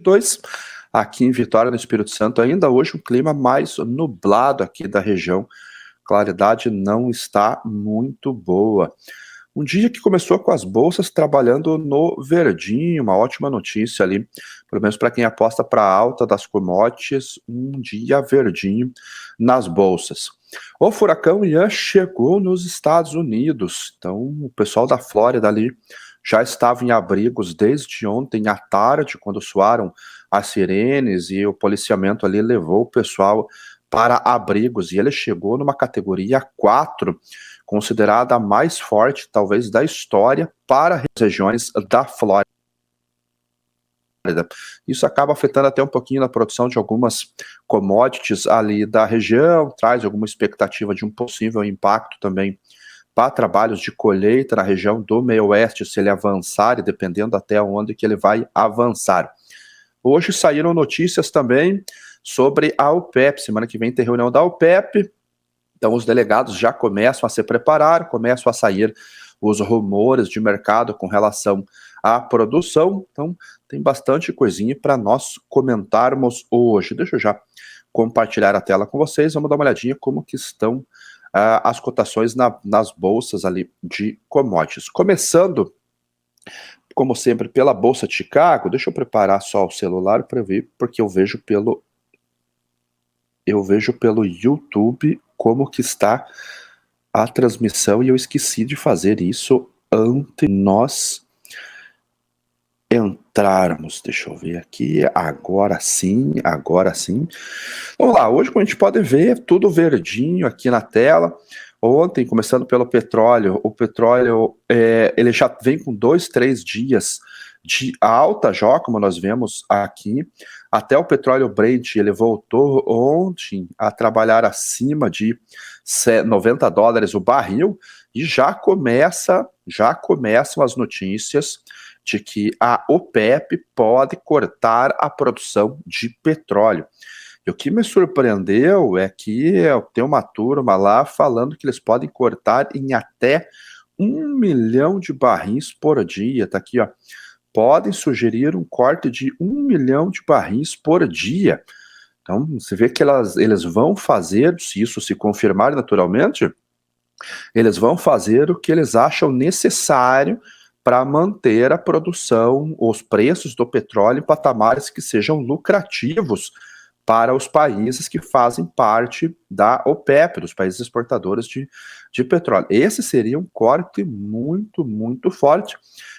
22. Aqui em Vitória, no Espírito Santo, ainda hoje um clima mais nublado aqui da região. Claridade não está muito boa. Um dia que começou com as bolsas trabalhando no verdinho, uma ótima notícia ali, pelo menos para quem aposta para a alta das commodities, um dia verdinho nas bolsas. O furacão Ian chegou nos Estados Unidos, então o pessoal da Flórida ali já estava em abrigos desde ontem à tarde, quando soaram as sirenes e o policiamento ali levou o pessoal para abrigos, e ele chegou numa categoria 4, considerada a mais forte, talvez, da história para as regiões da Flórida. Isso acaba afetando até um pouquinho na produção de algumas commodities ali da região, traz alguma expectativa de um possível impacto também para trabalhos de colheita na região do meio oeste, se ele avançar, e dependendo até onde que ele vai avançar. Hoje saíram notícias também sobre a OPEP, semana que vem tem reunião da OPEP, então os delegados já começam a se preparar, começam a sair os rumores de mercado com relação à produção, então tem bastante coisinha para nós comentarmos hoje. Deixa eu já compartilhar a tela com vocês, vamos dar uma olhadinha como que estão as cotações nas bolsas ali de commodities. Começando, como sempre, pela Bolsa de Chicago. Deixa eu preparar só o celular para ver, porque eu vejo pelo YouTube como que está a transmissão e eu esqueci de fazer isso antes de nós entrarmos. Deixa eu ver aqui, agora sim. Vamos lá, hoje como a gente pode ver, tudo verdinho aqui na tela. Ontem, começando pelo petróleo, o petróleo ele já vem com 2, 3 dias de alta já, como nós vemos aqui. Até o petróleo Brent, ele voltou ontem a trabalhar acima de $90 o barril, e já começam as notícias de que a OPEP pode cortar a produção de petróleo. E o que me surpreendeu é que tem uma turma lá falando que eles podem cortar em até 1 milhão de barris por dia. Tá aqui, ó. Podem sugerir um corte de 1 milhão de barris por dia. Então, você vê que eles vão fazer, se isso se confirmar naturalmente, eles vão fazer o que eles acham necessário para manter a produção, os preços do petróleo em patamares que sejam lucrativos para os países que fazem parte da OPEP, dos países exportadores de petróleo. Esse seria um corte muito, muito forte.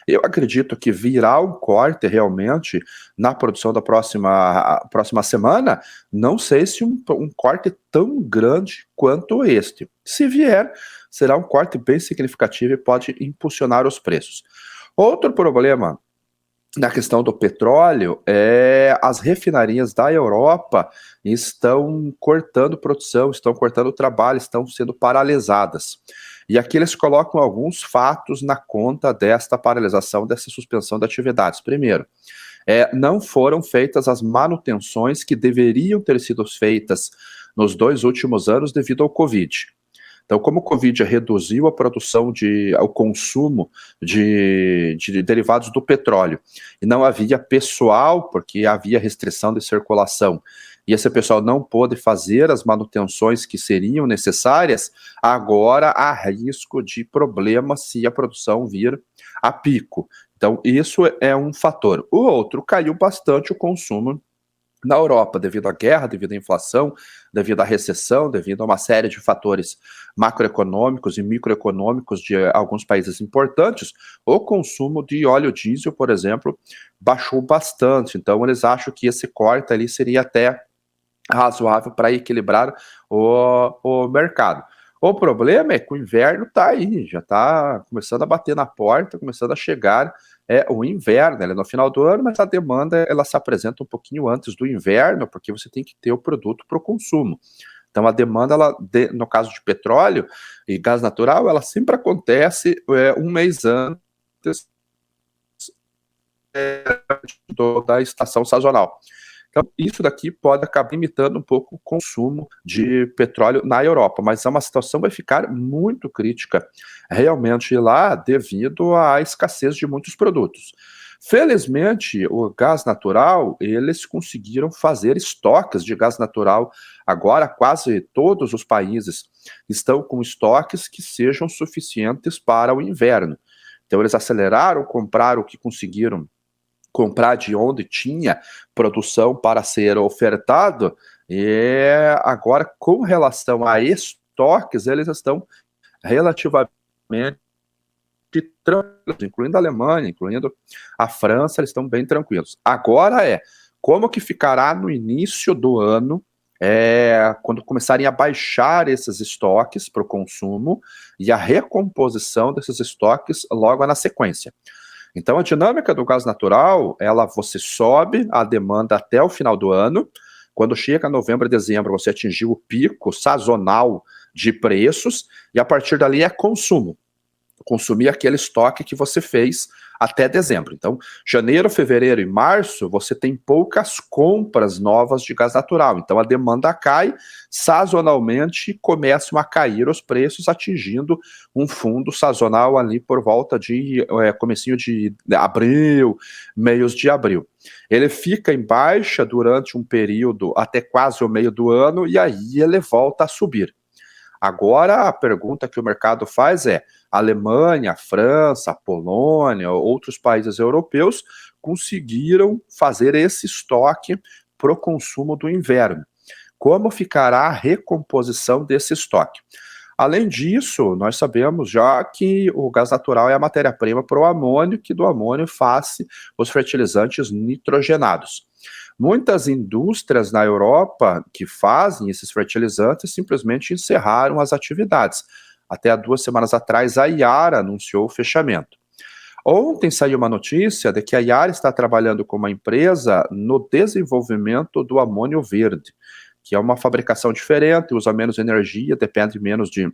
Eu acredito que virá um corte realmente na produção da próxima semana. Não sei se um corte tão grande quanto este. Se vier, será um corte bem significativo e pode impulsionar os preços. Outro problema na questão do petróleo, as refinarias da Europa estão cortando produção, estão cortando trabalho, estão sendo paralisadas. E aqui eles colocam alguns fatos na conta desta paralisação, dessa suspensão de atividades. Primeiro, não foram feitas as manutenções que deveriam ter sido feitas nos 2 últimos anos devido ao Covid. Então, como o Covid reduziu a produção, o consumo de derivados do petróleo, e não havia pessoal, porque havia restrição de circulação, e esse pessoal não pôde fazer as manutenções que seriam necessárias, agora há risco de problemas se a produção vir a pico. Então, isso é um fator. O outro, caiu bastante o consumo na Europa, devido à guerra, devido à inflação, devido à recessão, devido a uma série de fatores macroeconômicos e microeconômicos de alguns países importantes, o consumo de óleo diesel, por exemplo, baixou bastante. Então, eles acham que esse corte ali seria até razoável para equilibrar o mercado. O problema é que o inverno está aí, já está começando a bater na porta, começando a chegar o inverno, ela é no final do ano, mas a demanda ela se apresenta um pouquinho antes do inverno, porque você tem que ter o produto para o consumo. Então a demanda, no caso de petróleo e gás natural, ela sempre acontece um mês antes da estação sazonal. Então, isso daqui pode acabar limitando um pouco o consumo de petróleo na Europa, mas é uma situação que vai ficar muito crítica realmente lá devido à escassez de muitos produtos. Felizmente, o gás natural, eles conseguiram fazer estoques de gás natural. Agora, quase todos os países estão com estoques que sejam suficientes para o inverno. Então, eles aceleraram, compraram o que conseguiram comprar de onde tinha produção para ser ofertado, e agora, com relação a estoques, eles estão relativamente tranquilos, incluindo a Alemanha, incluindo a França, eles estão bem tranquilos. Agora como que ficará no início do ano, quando começarem a baixar esses estoques para o consumo e a recomposição desses estoques logo na sequência. Então, a dinâmica do gás natural, você sobe a demanda até o final do ano. Quando chega novembro e dezembro, você atingiu o pico sazonal de preços, e a partir dali é consumo. Consumir aquele estoque que você fez até dezembro. Então, janeiro, fevereiro e março, você tem poucas compras novas de gás natural. Então, a demanda cai, sazonalmente começam a cair os preços, atingindo um fundo sazonal ali por volta de comecinho de abril, meios de abril. Ele fica em baixa durante um período até quase o meio do ano, e aí ele volta a subir. Agora, a pergunta que o mercado faz é: Alemanha, França, Polônia, outros países europeus conseguiram fazer esse estoque para o consumo do inverno. Como ficará a recomposição desse estoque? Além disso, nós sabemos já que o gás natural é a matéria-prima para o amônio, que do amônio faz os fertilizantes nitrogenados. Muitas indústrias na Europa que fazem esses fertilizantes simplesmente encerraram as atividades. Até há 2 semanas atrás, a Yara anunciou o fechamento. Ontem saiu uma notícia de que a Yara está trabalhando com uma empresa no desenvolvimento do amônio verde, que é uma fabricação diferente, usa menos energia, depende menos de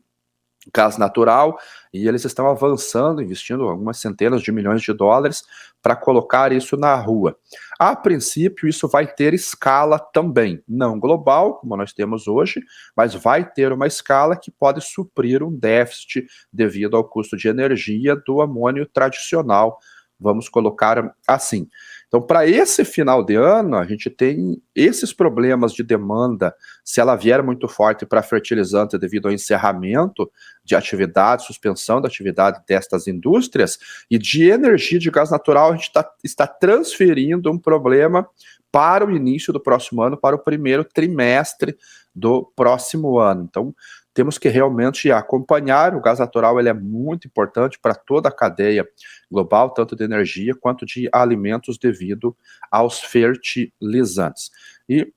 gás natural, e eles estão avançando, investindo algumas centenas de milhões de dólares para colocar isso na rua. A princípio, isso vai ter escala também, não global, como nós temos hoje, mas vai ter uma escala que pode suprir um déficit devido ao custo de energia do amônio tradicional, vamos colocar assim. Então, para esse final de ano, a gente tem esses problemas de demanda, se ela vier muito forte para fertilizante devido ao encerramento de atividade, suspensão da atividade destas indústrias, e de energia de gás natural, a gente está transferindo um problema para o início do próximo ano, para o primeiro trimestre do próximo ano. Então, temos que realmente acompanhar. O gás natural ele é muito importante para toda a cadeia global, tanto de energia quanto de alimentos devido aos fertilizantes. E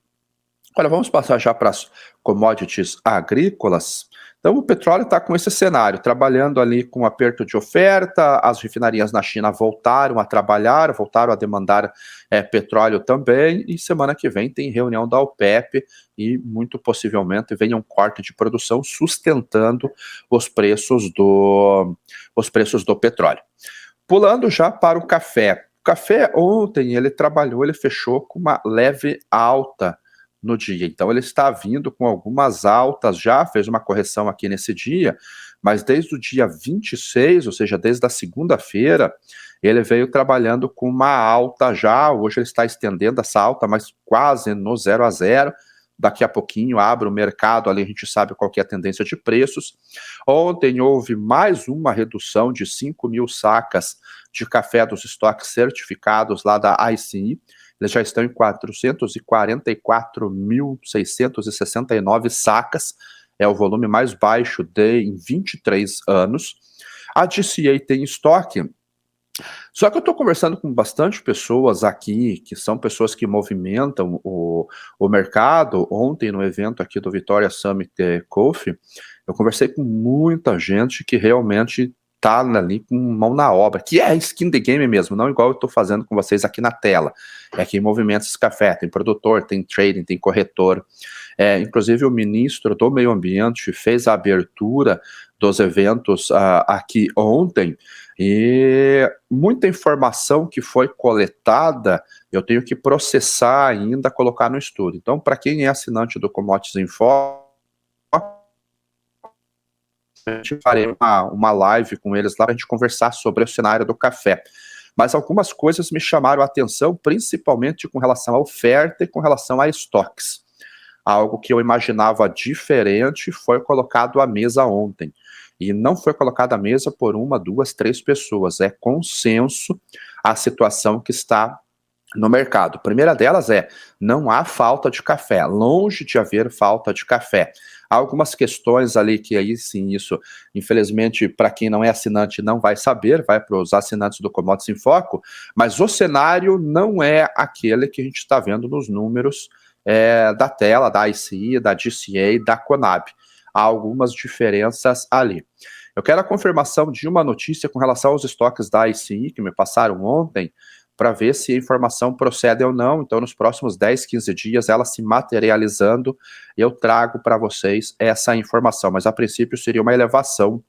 agora vamos passar já para as commodities agrícolas. Então o petróleo está com esse cenário, trabalhando ali com aperto de oferta, as refinarias na China voltaram a trabalhar, voltaram a demandar petróleo também, e semana que vem tem reunião da OPEP e muito possivelmente venha um corte de produção sustentando os preços do petróleo. Pulando já para o café. O café ontem ele fechou com uma leve alta no dia. Então ele está vindo com algumas altas, já fez uma correção aqui nesse dia, mas desde o dia 26, ou seja, desde a segunda-feira, ele veio trabalhando com uma alta já. Hoje ele está estendendo essa alta, mas quase no 0 a 0. Daqui a pouquinho abre o mercado, ali a gente sabe qual que é a tendência de preços. Ontem houve mais uma redução de 5 mil sacas de café dos estoques certificados lá da ICI. Eles já estão em 444.669 sacas, é o volume mais baixo em 23 anos. A DCA tem estoque. Só que eu estou conversando com bastante pessoas aqui, que são pessoas que movimentam o mercado. Ontem, no evento aqui do Vitória Summit Coffee, eu conversei com muita gente que realmente está ali com mão na obra, que é skin the game mesmo, não igual eu estou fazendo com vocês aqui na tela. É que movimenta esse café, tem produtor, tem trading, tem corretor. Inclusive o ministro do Meio Ambiente fez a abertura dos eventos aqui ontem, e muita informação que foi coletada eu tenho que processar ainda, colocar no estudo. Então, para quem é assinante do Commodities Info, a gente farei uma live com eles lá para a gente conversar sobre o cenário do café. mas algumas coisas me chamaram a atenção, principalmente com relação à oferta e com relação a estoques. Algo que eu imaginava diferente foi colocado à mesa ontem. E não foi colocado à mesa por uma, duas, três pessoas. É consenso a situação que está no mercado. A primeira delas é: não há falta de café, longe de haver falta de café. Há algumas questões ali que aí sim, isso, infelizmente, para quem não é assinante não vai saber, vai para os assinantes do Commodities em Foco, mas o cenário não é aquele que a gente está vendo nos números da tela, da ICI, da DCA, da Conab. Há algumas diferenças ali. Eu quero a confirmação de uma notícia com relação aos estoques da ICI, que me passaram ontem, para ver se a informação procede ou não. Então, nos próximos 10, 15 dias, ela se materializando, eu trago para vocês essa informação. Mas, a princípio, seria uma elevação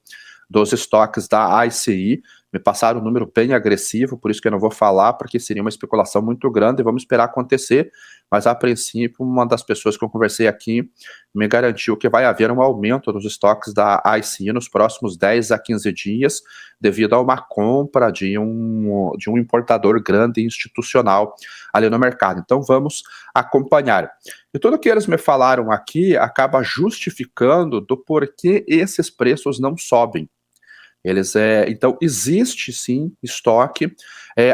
dos estoques da ICI. Me passaram um número bem agressivo, por isso que eu não vou falar, porque seria uma especulação muito grande, e vamos esperar acontecer. Mas, a princípio, uma das pessoas que eu conversei aqui me garantiu que vai haver um aumento dos estoques da ICI nos próximos 10 a 15 dias, devido a uma compra de um importador grande institucional ali no mercado. Então, vamos acompanhar. E tudo que eles me falaram aqui acaba justificando do porquê esses preços não sobem. Então, existe sim estoque,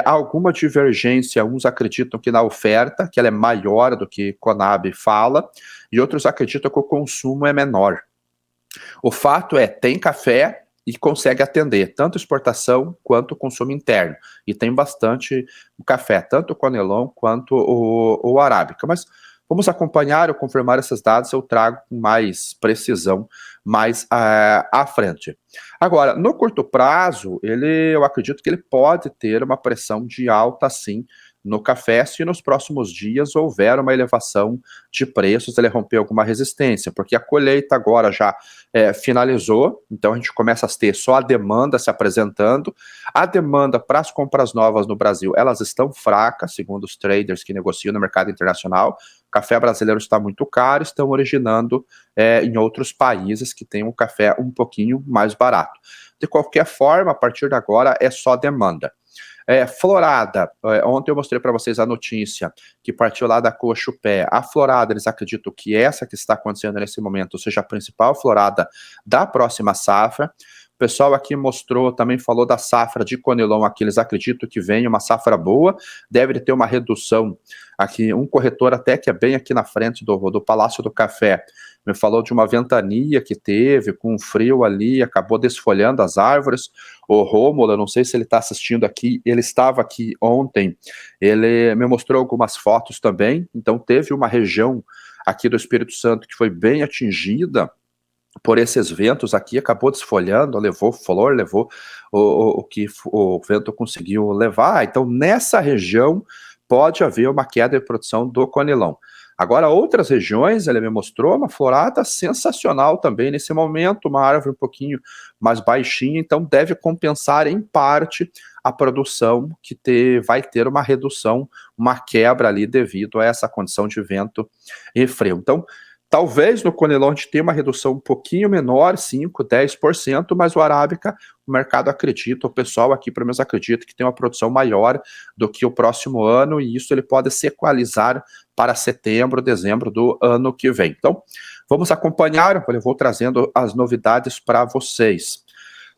alguma divergência, uns acreditam que na oferta, que ela é maior do que Conab fala, e outros acreditam que o consumo é menor. O fato é, tem café e consegue atender tanto exportação quanto consumo interno, e tem bastante café, tanto o Conelon quanto o Arábica, mas vamos acompanhar ou confirmar esses dados, eu trago com mais precisão mais à frente. Agora, no curto prazo, eu acredito que ele pode ter uma pressão de alta, sim, no café, se nos próximos dias houver uma elevação de preços, ele romper alguma resistência, porque a colheita agora já finalizou, então a gente começa a ter só a demanda se apresentando. A demanda para as compras novas no Brasil, elas estão fracas, segundo os traders que negociam no mercado internacional. O café brasileiro está muito caro, estão originando em outros países que têm um café um pouquinho mais barato. De qualquer forma, a partir de agora é só demanda. Florada, ontem eu mostrei para vocês a notícia que partiu lá da Cochupé. A Florada, eles acreditam que essa que está acontecendo nesse momento seja a principal Florada da próxima safra. O pessoal aqui mostrou, também falou da safra de Conilon aqui, eles acreditam que vem uma safra boa, deve ter uma redução aqui, um corretor até que é bem aqui na frente do Palácio do Café, me falou de uma ventania que teve, com um frio ali, acabou desfolhando as árvores. O Rômulo, eu não sei se ele está assistindo aqui, ele estava aqui ontem, ele me mostrou algumas fotos também, então teve uma região aqui do Espírito Santo que foi bem atingida por esses ventos aqui, acabou desfolhando, levou flor, levou o que o vento conseguiu levar. Então, nessa região, pode haver uma queda de produção do Conilon. Agora, outras regiões, ele me mostrou uma florada sensacional também nesse momento, uma árvore um pouquinho mais baixinha, então deve compensar em parte a produção que vai ter uma redução, uma quebra ali devido a essa condição de vento e frio. Então, talvez no Conilon a gente tenha uma redução um pouquinho menor, 5, 10%, mas o Arábica, o mercado acredita, o pessoal aqui pelo menos acredita que tem uma produção maior do que o próximo ano, e isso ele pode se equalizar para setembro, dezembro do ano que vem. Então, vamos acompanhar, eu vou trazendo as novidades para vocês.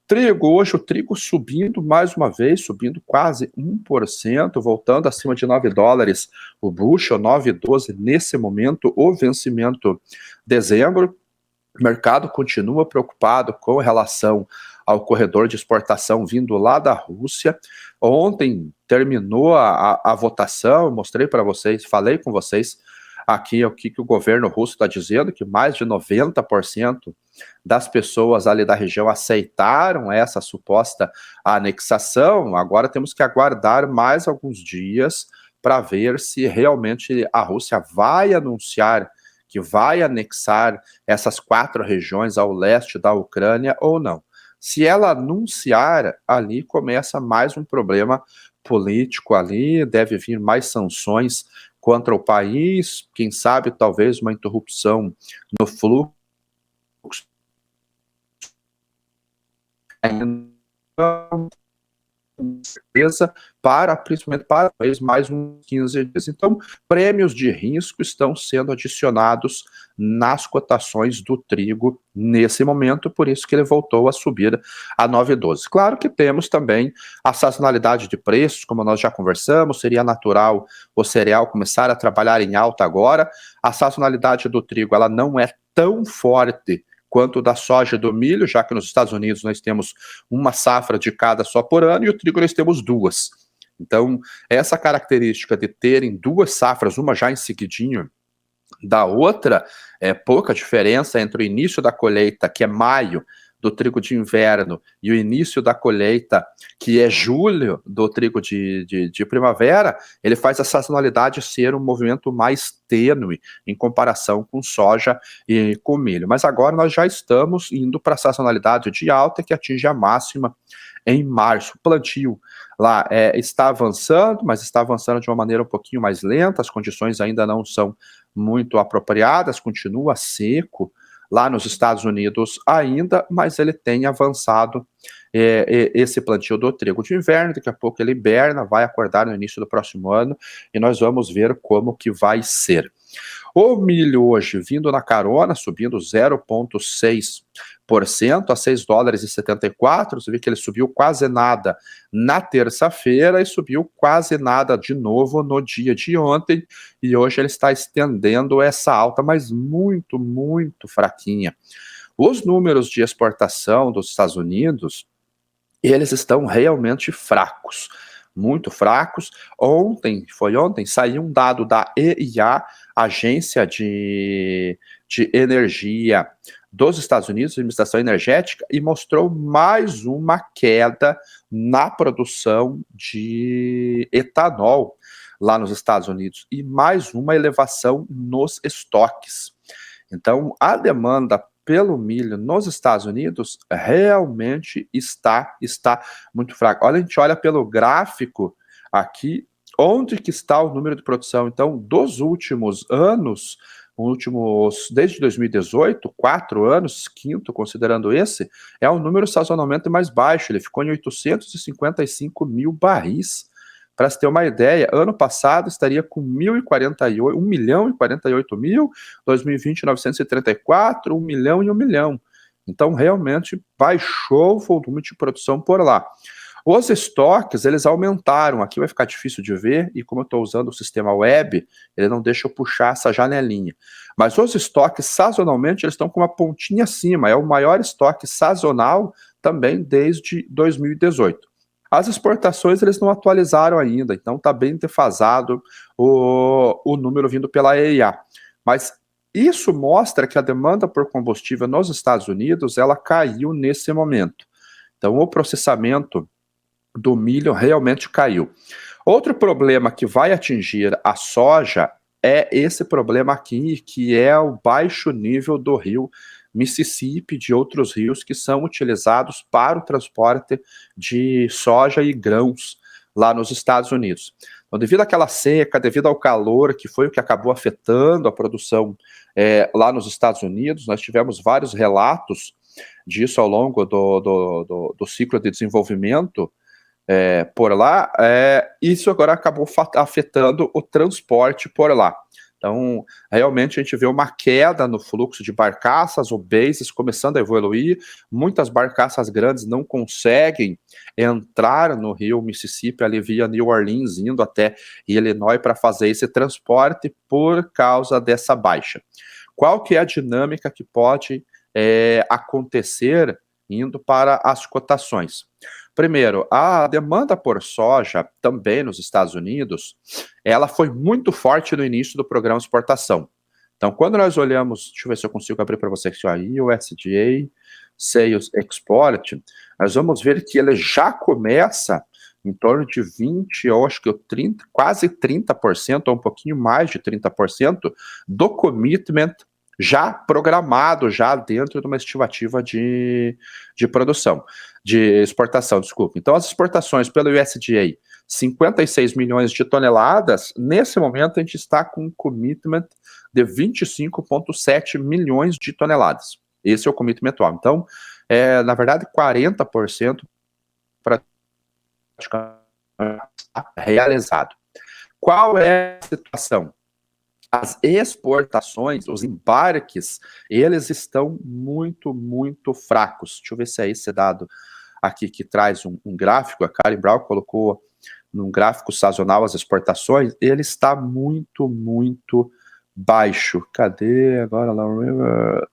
Trigo, hoje o trigo subindo mais uma vez, subindo quase 1%, voltando acima de $9. O bushel 9,12 nesse momento, o vencimento dezembro. O mercado continua preocupado com relação ao corredor de exportação vindo lá da Rússia. Ontem terminou a votação, mostrei para vocês, falei com vocês aqui o que o governo russo está dizendo, que mais de 90% das pessoas ali da região aceitaram essa suposta anexação. Agora temos que aguardar mais alguns dias para ver se realmente a Rússia vai anunciar que vai anexar essas 4 regiões ao leste da Ucrânia ou não. Se ela anunciar, ali começa mais um problema político ali, deve vir mais sanções contra o país, quem sabe talvez uma interrupção no fluxo. certeza, principalmente para mais uns 15 dias. Então, prêmios de risco estão sendo adicionados nas cotações do trigo nesse momento, por isso que ele voltou a subir a 9,12. Claro que temos também a sazonalidade de preços, como nós já conversamos, seria natural o cereal começar a trabalhar em alta agora. A sazonalidade do trigo, ela não é tão forte quanto da soja e do milho, já que nos Estados Unidos nós temos uma safra de cada só por ano e o trigo nós temos duas. Então, essa característica de terem duas safras, uma já em seguidinho da outra, é pouca diferença entre o início da colheita, que é maio, do trigo de inverno, e o início da colheita, que é julho, do trigo de primavera, ele faz a sazonalidade ser um movimento mais tênue em comparação com soja e com milho. Mas agora nós já estamos indo para a sazonalidade de alta, que atinge a máxima em março. O plantio lá está avançando, mas está avançando de uma maneira um pouquinho mais lenta, as condições ainda não são muito apropriadas, continua seco lá nos Estados Unidos ainda, mas ele tem avançado esse plantio do trigo de inverno. Daqui a pouco ele hiberna, vai acordar no início do próximo ano, e nós vamos ver como que vai ser. O milho hoje vindo na carona, subindo 0,6% a $6,74. Você vê que ele subiu quase nada na terça-feira e subiu quase nada de novo no dia de ontem, e hoje ele está estendendo essa alta, mas muito, muito fraquinha. Os números de exportação dos Estados Unidos, eles estão realmente fracos, muito fracos. Ontem, saiu um dado da EIA, Agência de Energia dos Estados Unidos, Administração Energética, e mostrou mais uma queda na produção de etanol lá nos Estados Unidos e mais uma elevação nos estoques. Então, a demanda pelo milho nos Estados Unidos realmente está muito fraca. Olha, a gente olha pelo gráfico aqui, onde que está o número de produção. Então, dos últimos anos, desde 2018, 4 anos, quinto, considerando esse, é o número sazonalmente mais baixo. Ele ficou em 855 mil barris. Para se ter uma ideia, ano passado estaria com 1.048.000, 2020 934, 1 milhão e 1 milhão. Então, realmente, baixou o volume de produção por lá. Os estoques, eles aumentaram. Aqui vai ficar difícil de ver, e como eu estou usando o sistema web, ele não deixa eu puxar essa janelinha. Mas os estoques, sazonalmente, eles estão com uma pontinha acima. É o maior estoque sazonal também desde 2018. As exportações, eles não atualizaram ainda, então está bem defasado o número vindo pela EIA. Mas isso mostra que a demanda por combustível nos Estados Unidos, ela caiu nesse momento. Então, o processamento do milho realmente caiu. Outro problema que vai atingir a soja é esse problema aqui, que é o baixo nível do rio Mississippi, de outros rios que são utilizados para o transporte de soja e grãos lá nos Estados Unidos. Então, devido àquela seca, devido ao calor, que foi o que acabou afetando a produção lá nos Estados Unidos, nós tivemos vários relatos disso ao longo do ciclo de desenvolvimento por lá, isso agora acabou afetando o transporte por lá. Então, realmente a gente vê uma queda no fluxo de barcaças, o bases começando a evoluir, muitas barcaças grandes não conseguem entrar no rio Mississippi, ali via New Orleans, indo até Illinois para fazer esse transporte por causa dessa baixa. Qual que é a dinâmica que pode acontecer indo para as cotações? Primeiro, a demanda por soja, também nos Estados Unidos, ela foi muito forte no início do programa de exportação. Então, quando nós olhamos, deixa eu ver se eu consigo abrir para você aqui, aí, o USDA Sales Export, nós vamos ver que ele já começa em torno de 20, eu acho que 30, quase 30%, ou um pouquinho mais de 30%, do commitment já programado, já dentro de uma estimativa de produção, de exportação, desculpa. Então, as exportações pelo USDA, 56 milhões de toneladas, nesse momento a gente está com um commitment de 25,7 milhões de toneladas. Esse é o commitment atual. Então, na verdade, 40% para realizado. Qual é a situação? As exportações, os embarques, eles estão muito, muito fracos. Deixa eu ver se é esse dado aqui que traz um gráfico. A Karen Brown colocou num gráfico sazonal as exportações. Ele está muito, muito baixo. Cadê agora?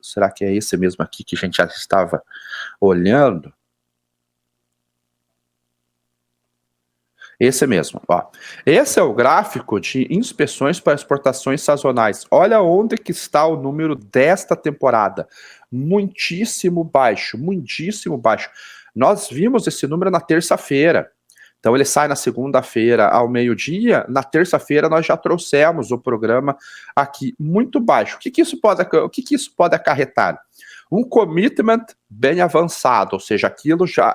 Será que é esse mesmo aqui que a gente já estava olhando? Esse mesmo, ó. Esse é o gráfico de inspeções para exportações sazonais. Olha onde que está o número desta temporada. Muitíssimo baixo, muitíssimo baixo. Nós vimos esse número na terça-feira. Então ele sai na segunda-feira ao meio-dia, na terça-feira nós já trouxemos o programa aqui muito baixo. O que isso pode acarretar? Um commitment bem avançado, ou seja,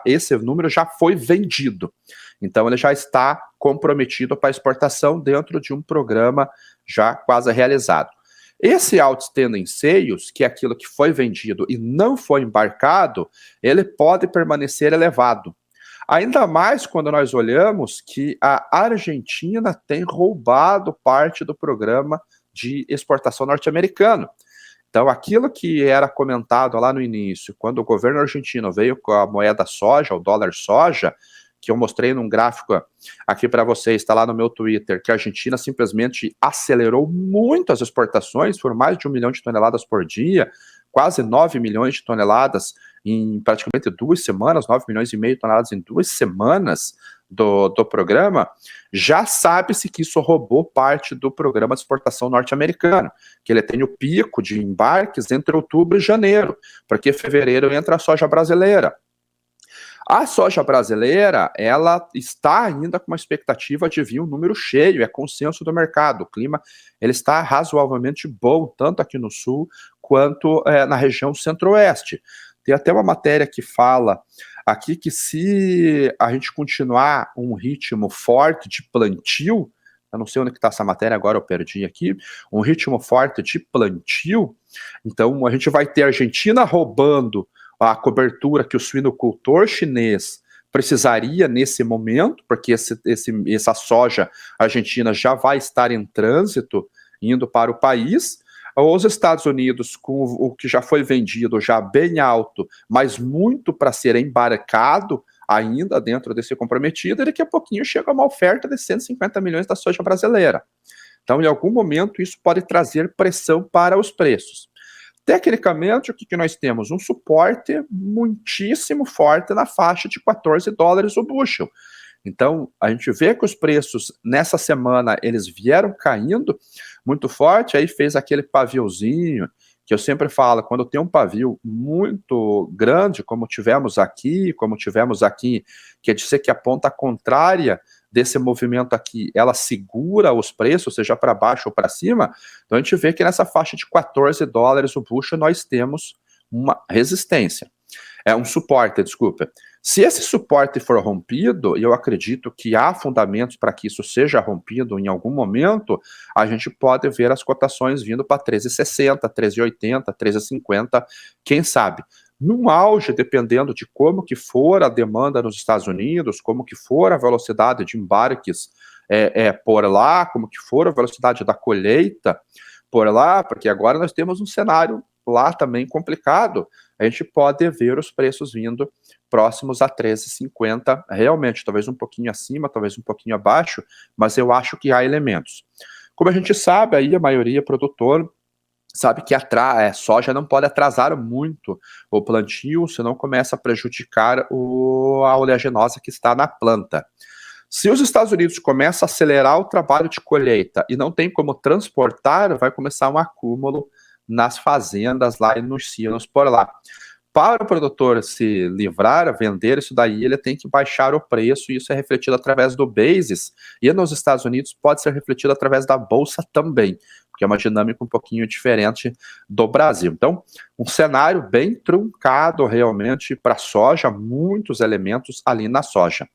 esse número já foi vendido. Então ele já está comprometido para exportação dentro de um programa já quase realizado. Esse outstanding sales, que é aquilo que foi vendido e não foi embarcado, ele pode permanecer elevado. Ainda mais quando nós olhamos que a Argentina tem roubado parte do programa de exportação norte-americano. Então, aquilo que era comentado lá no início, quando o governo argentino veio com a moeda soja, o dólar soja, que eu mostrei num gráfico aqui para vocês, está lá no meu Twitter, que a Argentina simplesmente acelerou muito as exportações, foram mais de 1 milhão de toneladas por dia, quase 9 milhões de toneladas em praticamente 2 semanas, 9 milhões e meio de toneladas em 2 semanas do programa, já sabe-se que isso roubou parte do programa de exportação norte-americano, que ele tem o pico de embarques entre outubro e janeiro, porque em fevereiro entra a soja brasileira. A soja brasileira, ela está ainda com uma expectativa de vir um número cheio, é consenso do mercado. O clima ele está razoavelmente bom, tanto aqui no sul quanto na região centro-oeste. Tem até uma matéria que fala aqui que se a gente continuar um ritmo forte de plantio, eu não sei onde que está essa matéria agora, eu perdi aqui, um ritmo forte de plantio, então a gente vai ter a Argentina roubando a cobertura que o suinocultor chinês precisaria nesse momento, porque essa soja argentina já vai estar em trânsito, indo para o país. Os Estados Unidos, com o que já foi vendido já bem alto, mas muito para ser embarcado ainda dentro desse comprometido, e daqui a pouquinho chega uma oferta de 150 milhões da soja brasileira. Então, em algum momento, isso pode trazer pressão para os preços. Tecnicamente, o que nós temos? Um suporte muitíssimo forte na faixa de $14 o bushel. Então, a gente vê que os preços nessa semana, eles vieram caindo muito forte, aí fez aquele paviozinho, que eu sempre falo, quando tem um pavio muito grande, como tivemos aqui, quer dizer que a ponta contrária desse movimento aqui, ela segura os preços, seja para baixo ou para cima, então a gente vê que nessa faixa de $14 o bushel nós temos uma resistência. É um suporte, desculpa. Se esse suporte for rompido, e eu acredito que há fundamentos para que isso seja rompido em algum momento, a gente pode ver as cotações vindo para 13,60, 13,80, 13,50, quem sabe. Num auge, dependendo de como que for a demanda nos Estados Unidos, como que for a velocidade de embarques por lá, como que for a velocidade da colheita por lá, porque agora nós temos um cenário lá também complicado, a gente pode ver os preços vindo próximos a 13,50, realmente, talvez um pouquinho acima, talvez um pouquinho abaixo, mas eu acho que há elementos. Como a gente sabe, aí a maioria produtor sabe que a soja não pode atrasar muito o plantio, senão começa a prejudicar a oleaginosa que está na planta. Se os Estados Unidos começam a acelerar o trabalho de colheita e não tem como transportar, vai começar um acúmulo nas fazendas lá e nos silos por lá. Para o produtor se livrar, vender isso daí, ele tem que baixar o preço, e isso é refletido através do basis, e nos Estados Unidos pode ser refletido através da bolsa também, porque é uma dinâmica um pouquinho diferente do Brasil. Então, um cenário bem truncado realmente para a soja, muitos elementos ali na soja.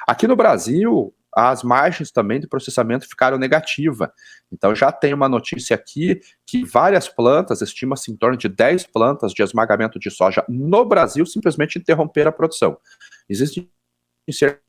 Aqui no Brasil, as margens também de processamento ficaram negativas. Então já tem uma notícia aqui que várias plantas, estima-se em torno de 10 plantas de esmagamento de soja no Brasil, simplesmente interromperam a produção. Existem cerca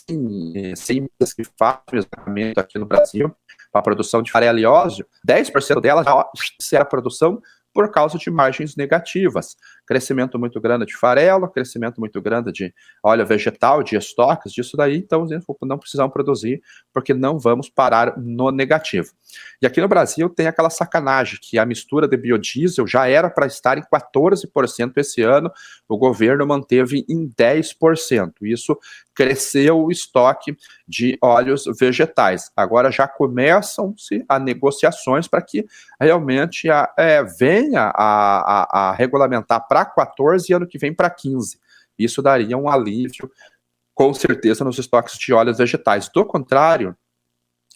100 empresas que fazem o esmagamento aqui no Brasil, para a produção de farelo e óleo, 10% delas já será produção por causa de margens negativas. Crescimento muito grande de farelo, crescimento muito grande de óleo vegetal, de estoques, disso daí, então não precisamos produzir, porque não vamos parar no negativo. E aqui no Brasil tem aquela sacanagem, que a mistura de biodiesel já era para estar em 14% esse ano, o governo manteve em 10%. Isso cresceu o estoque de óleos vegetais. Agora já começam-se a negociações para que realmente venha a regulamentar para 14 e ano que vem para 15. Isso daria um alívio, com certeza, nos estoques de óleos vegetais. Do contrário,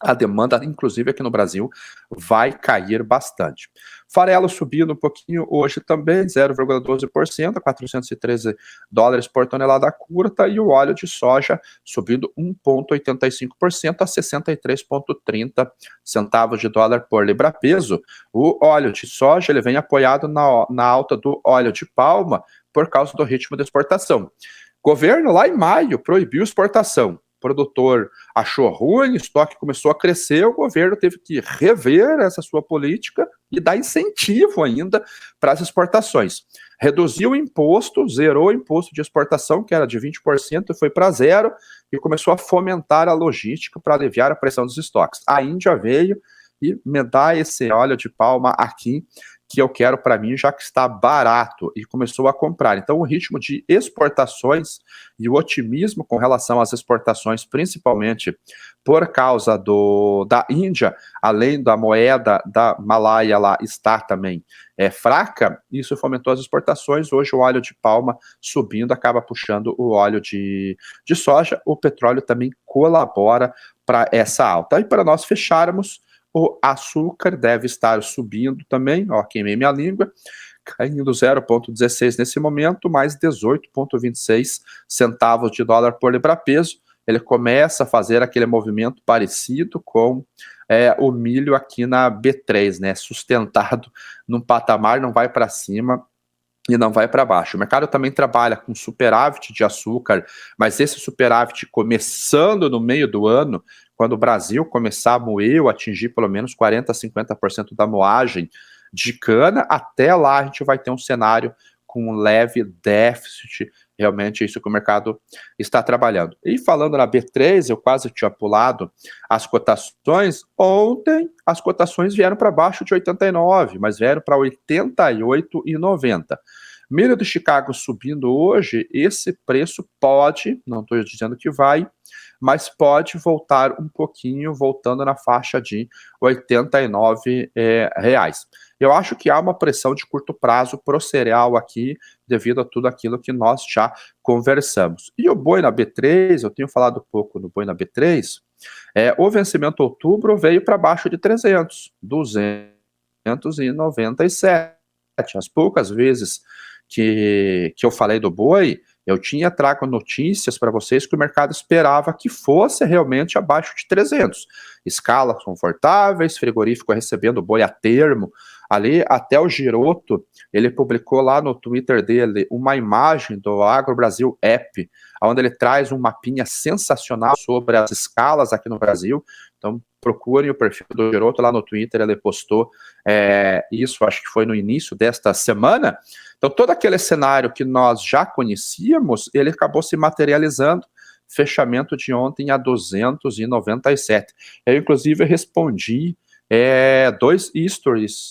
a demanda, inclusive aqui no Brasil, vai cair bastante. Farelo subindo um pouquinho hoje também, 0,12%, a 413 dólares por tonelada curta, e o óleo de soja subindo 1,85% a 63,30 centavos de dólar por libra-peso. O óleo de soja ele vem apoiado na alta do óleo de palma por causa do ritmo de exportação. Governo lá em maio proibiu exportação. O produtor achou ruim, o estoque começou a crescer, o governo teve que rever essa sua política e dar incentivo ainda para as exportações. Reduziu o imposto, zerou o imposto de exportação, que era de 20%, e foi para zero, e começou a fomentar a logística para aliviar a pressão dos estoques. A Índia veio e me dá esse óleo de palma aqui, que eu quero para mim, já que está barato, e começou a comprar. Então, o ritmo de exportações e o otimismo com relação às exportações, principalmente por causa da Índia, além da moeda da Malaya lá estar também fraca, isso fomentou as exportações. Hoje o óleo de palma subindo acaba puxando o óleo de soja. O petróleo também colabora para essa alta. E para nós fecharmos, o açúcar deve estar subindo também, ó, queimei minha língua, caindo 0,16 nesse momento, mais 18,26 centavos de dólar por libra-peso. Ele começa a fazer aquele movimento parecido com o milho aqui na B3, né, sustentado num patamar, não vai para cima e não vai para baixo. O mercado também trabalha com superávit de açúcar, mas esse superávit começando no meio do ano, quando o Brasil começar a moer ou atingir pelo menos 40% a 50% da moagem de cana, até lá a gente vai ter um cenário com um leve déficit. Realmente é isso que o mercado está trabalhando. E falando na B3, eu quase tinha pulado as cotações. Ontem as cotações vieram para baixo de 89, mas vieram para 88,90. Milho de Chicago subindo hoje, esse preço pode, não estou dizendo que vai, mas pode voltar um pouquinho, voltando na faixa de R$ 89. Eu acho que há uma pressão de curto prazo pro cereal aqui, devido a tudo aquilo que nós já conversamos. E o boi na B3, eu tenho falado pouco no boi na B3, o vencimento outubro veio para baixo de 300, 297. As poucas vezes que eu falei do boi, eu trago notícias para vocês que o mercado esperava que fosse realmente abaixo de 300. Escalas confortáveis, frigorífico recebendo boi a termo. Ali, até o Giroto, ele publicou lá no Twitter dele uma imagem do Agro Brasil App, onde ele traz um mapinha sensacional sobre as escalas aqui no Brasil. Então, procurem o perfil do Giroto lá no Twitter, ele postou isso, acho que foi no início desta semana. Então, todo aquele cenário que nós já conhecíamos, ele acabou se materializando. Fechamento de ontem a 297. Eu, inclusive, respondi 2 stories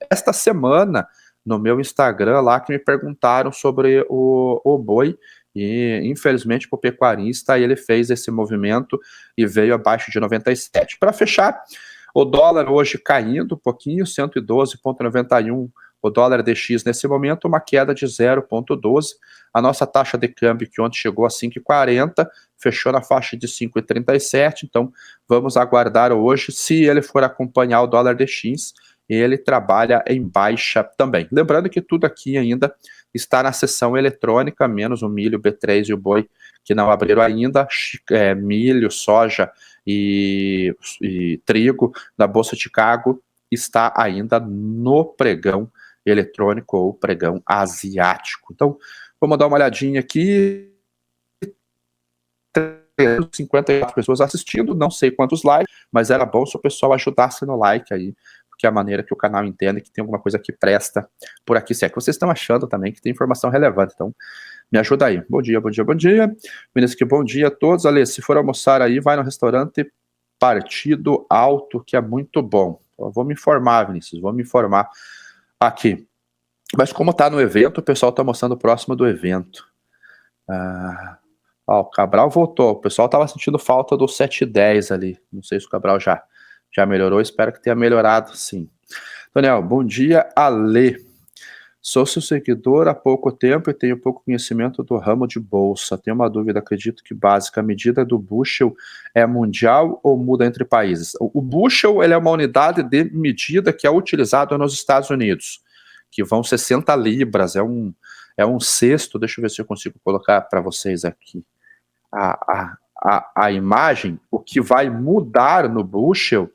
esta semana no meu Instagram lá, que me perguntaram sobre o boi, e infelizmente para o pecuarista ele fez esse movimento e veio abaixo de 97. Para fechar, o dólar hoje caindo um pouquinho, 112,91 o dólar DX nesse momento, uma queda de 0,12. A nossa taxa de câmbio, que ontem chegou a 5,40, fechou na faixa de 5,37. Então, vamos aguardar hoje. Se ele for acompanhar o dólar DX, ele trabalha em baixa também. Lembrando que tudo aqui ainda está na seção eletrônica, menos o milho, B3 e o boi, que não abriram ainda. Milho, soja e trigo da Bolsa de Chicago está ainda no pregão eletrônico ou pregão asiático. Então, vamos dar uma olhadinha aqui. 54 pessoas assistindo, não sei quantos likes, mas era bom se o pessoal ajudasse no like aí, porque é a maneira que o canal entende que tem alguma coisa que presta por aqui, se é que vocês estão achando também que tem informação relevante, então me ajuda aí. Bom dia, bom dia, bom dia. Meninas, que bom dia a todos. Ale, se for almoçar aí, vai no restaurante Partido Alto, que é muito bom. Eu vou me informar, Vinícius, vou me informar aqui. Mas como tá no evento, o pessoal tá mostrando próximo do evento. O Cabral voltou. O pessoal tava sentindo falta do 710 ali. Não sei se o Cabral já melhorou. Espero que tenha melhorado, sim. Daniel, bom dia, Ale. Sou seu seguidor há pouco tempo e tenho pouco conhecimento do ramo de bolsa. Tenho uma dúvida, acredito que básica. A medida do bushel é mundial ou muda entre países? O bushel ele é uma unidade de medida que é utilizada nos Estados Unidos, que vão 60 libras, é um cesto. Deixa eu ver se eu consigo colocar para vocês aqui a imagem. O que vai mudar no bushel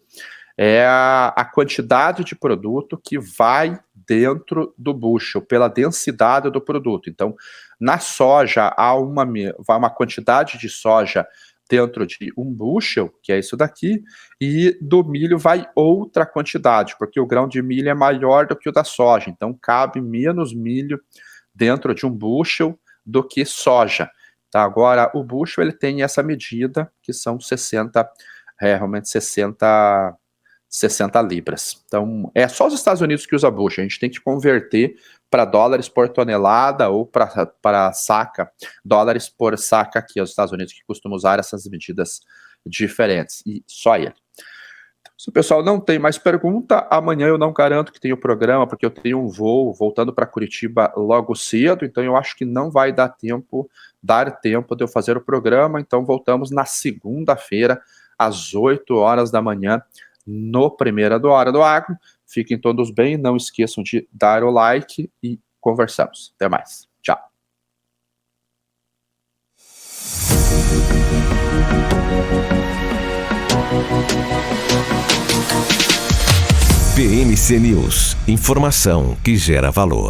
é a quantidade de produto que vai dentro do bushel, pela densidade do produto. Então, na soja, há uma quantidade de soja dentro de um bushel, que é isso daqui, e do milho vai outra quantidade, porque o grão de milho é maior do que o da soja, então cabe menos milho dentro de um bushel do que soja. Tá? Agora, o bushel ele tem essa medida, que são 60 libras. Então, é só os Estados Unidos que usa bushel. A gente tem que converter para dólares por tonelada ou para saca, dólares por saca aqui, os Estados Unidos que costumam usar essas medidas diferentes. E só ele. Se o pessoal não tem mais pergunta, amanhã eu não garanto que tenha o programa, porque eu tenho um voo voltando para Curitiba logo cedo, então eu acho que não vai dar tempo de eu fazer o programa, então voltamos na segunda-feira, às 8 horas da manhã, no Primeira do Hora do Agro. Fiquem todos bem, não esqueçam de dar o like e conversamos. Até mais. Tchau. PMC News. Informação que gera valor.